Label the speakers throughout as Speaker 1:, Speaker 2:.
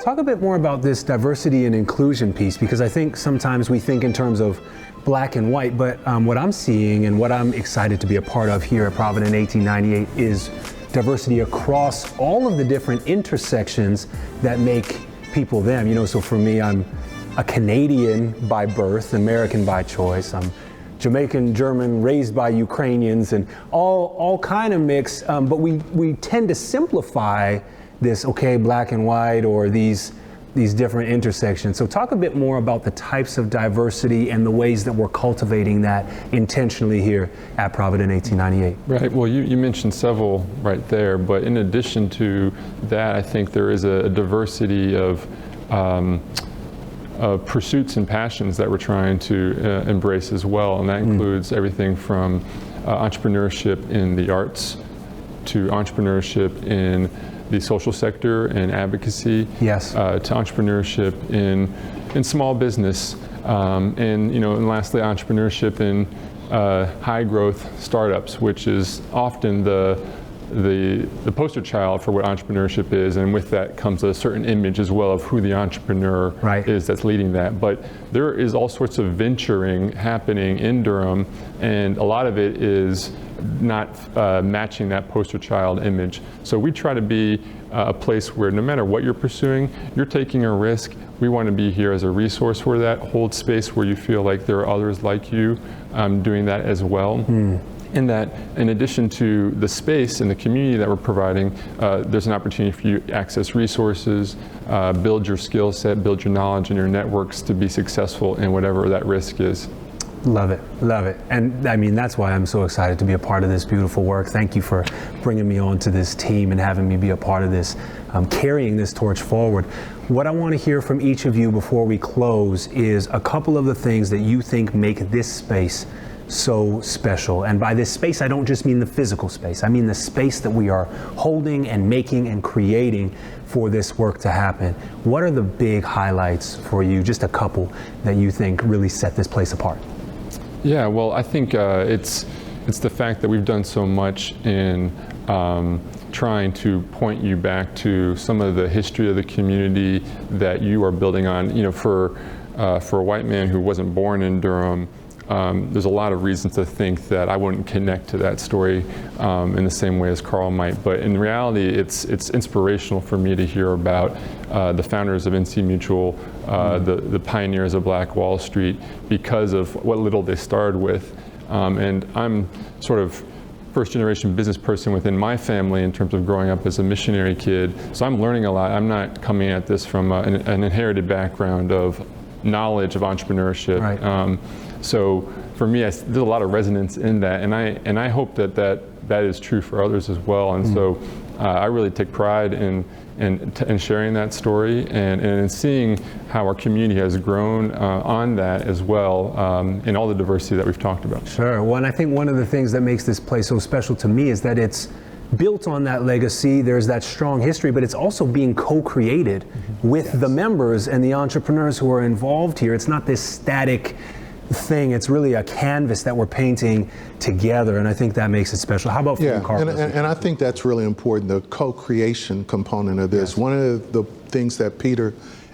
Speaker 1: Talk a bit more about this diversity and inclusion piece, because I think sometimes we think in terms of black and white, but what I'm seeing and what I'm excited to be a part of here at Provident 1898 is diversity across all of the different intersections that make people them. You know, so for me, I'm a Canadian by birth, American by choice. I'm Jamaican, German, raised by Ukrainians, and all kind of mix, but we tend to simplify this, okay, black and white, or these different intersections. So talk a bit more about the types of diversity and the ways that we're cultivating that intentionally here at Provident 1898.
Speaker 2: Right, well, you mentioned several right there, but in addition to that, I think there is a diversity of pursuits and passions that we're trying to embrace as well, and that includes everything from entrepreneurship in the arts to entrepreneurship in the social sector and advocacy,
Speaker 1: yes,
Speaker 2: to entrepreneurship in small business, and lastly, entrepreneurship in high growth startups, which is often the poster child for what entrepreneurship is, and with that comes a certain image as well of who the entrepreneur is that's leading that. But there is all sorts of venturing happening in Durham, and a lot of it is not matching that poster child image. So we try to be a place where no matter what you're pursuing, you're taking a risk. We want to be here as a resource for that, hold space where you feel like there are others like you doing that as well. And that in addition to the space and the community that we're providing, there's an opportunity for you to access resources, build your skill set, build your knowledge and your networks to be successful in whatever that risk is.
Speaker 1: Love it, love it. And I mean, that's why I'm so excited to be a part of this beautiful work. Thank you for bringing me onto this team and having me be a part of this, carrying this torch forward. What I want to hear from each of you before we close is a couple of the things that you think make this space so special. And by this space, I don't just mean the physical space. I mean the space that we are holding and making and creating for this work to happen. What are the big highlights for you, just a couple that you think really set this place apart?
Speaker 2: Yeah, well, I think it's the fact that we've done so much in trying to point you back to some of the history of the community that you are building on. You know, for a white man who wasn't born in Durham, there's a lot of reasons to think that I wouldn't connect to that story in the same way as Carl might. But in reality, it's inspirational for me to hear about the founders of NC Mutual, the pioneers of Black Wall Street, because of what little they started with. And I'm sort of first generation business person within my family in terms of growing up as a missionary kid. So I'm learning a lot. I'm not coming at this from an inherited background of knowledge of entrepreneurship.
Speaker 1: Right.
Speaker 2: So for me, there's a lot of resonance in that, and I hope that is true for others as well. And so I really take pride in sharing that story and in seeing how our community has grown on that as well, in all the diversity that we've talked about.
Speaker 1: Sure. Well, and I think one of the things that makes this place so special to me is that it's built on that legacy. There's that strong history, but it's also being co-created with the members and the entrepreneurs who are involved here. It's not this static thing. It's really a canvas that we're painting together, and I think that makes it special. How about for you, Carl?
Speaker 3: And I think that's really important, the co-creation component of this. Yes. One of the things that Peter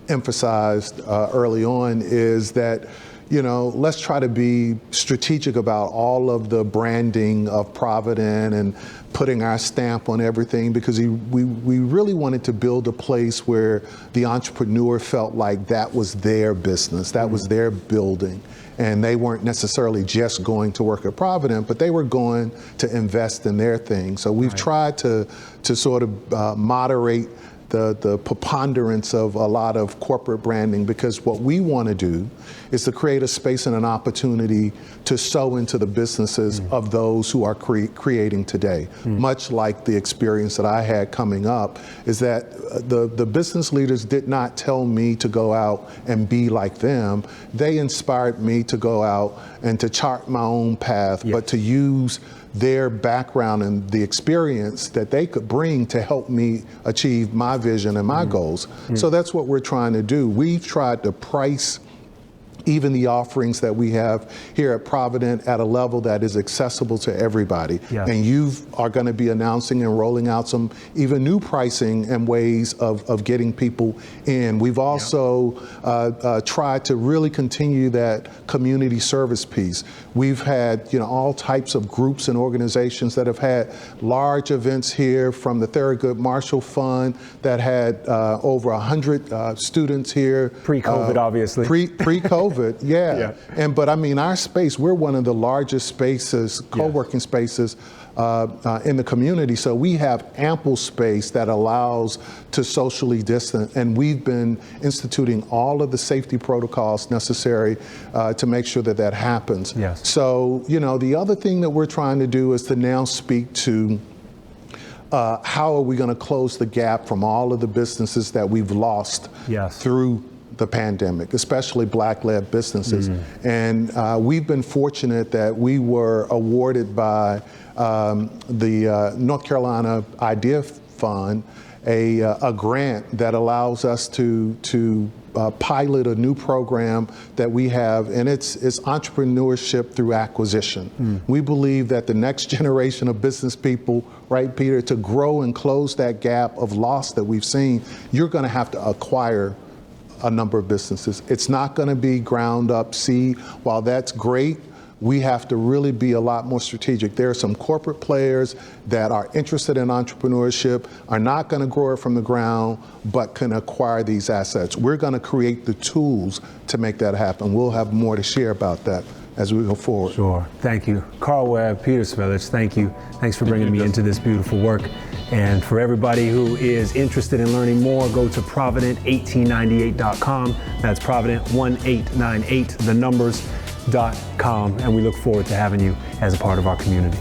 Speaker 3: emphasized early on is that, you know, let's try to be strategic about all of the branding of Provident and putting our stamp on everything, because we really wanted to build a place where the entrepreneur felt like that was their business, that was their building. And they weren't necessarily just going to work at Provident, but they were going to invest in their thing. So we've tried to sort of moderate the preponderance of a lot of corporate branding, because what we want to do is to create a space and an opportunity to sow into the businesses of those who are creating today. Much like the experience that I had coming up, is that the business leaders did not tell me to go out and be like them. They inspired me to go out and to chart my own path, but to use their background and the experience that they could bring to help me achieve my vision and my goals. So that's what we're trying to do. We've tried to price even the offerings that we have here at Provident at a level that is accessible to everybody.
Speaker 1: Yes.
Speaker 3: And you are going to be announcing and rolling out some even new pricing and ways of getting people in. We've also tried to really continue that community service piece. We've had, all types of groups and organizations that have had large events here, from the Thurgood Marshall Fund that had over 100 students here.
Speaker 1: Pre-COVID, obviously.
Speaker 3: Pre-COVID, yeah. But I mean, our space, we're one of the largest spaces, co-working spaces in the community. So we have ample space that allows to socially distance, and we've been instituting all of the safety protocols necessary to make sure that that happens.
Speaker 1: Yes.
Speaker 3: So, the other thing that we're trying to do is to now speak to how are we going to close the gap from all of the businesses that we've lost through the pandemic, especially Black-led businesses. And we've been fortunate that we were awarded by the North Carolina Idea Fund a grant that allows us to pilot a new program that we have, and it's entrepreneurship through acquisition. We believe that the next generation of business people, right, Peter, to grow and close that gap of loss that we've seen, you're going to have to acquire a number of businesses. It's not going to be ground up seed. While that's great, we have to really be a lot more strategic. There are some corporate players that are interested in entrepreneurship, are not going to grow it from the ground, but can acquire these assets. We're going to create the tools to make that happen. We'll have more to share about that as we go forward.
Speaker 1: Sure. Thank you. Carl Webb, Peter Cvelich, thank you. Thanks for bringing me into this beautiful work. And for everybody who is interested in learning more, go to Provident1898.com. That's Provident1898, the numbers.com. And we look forward to having you as a part of our community.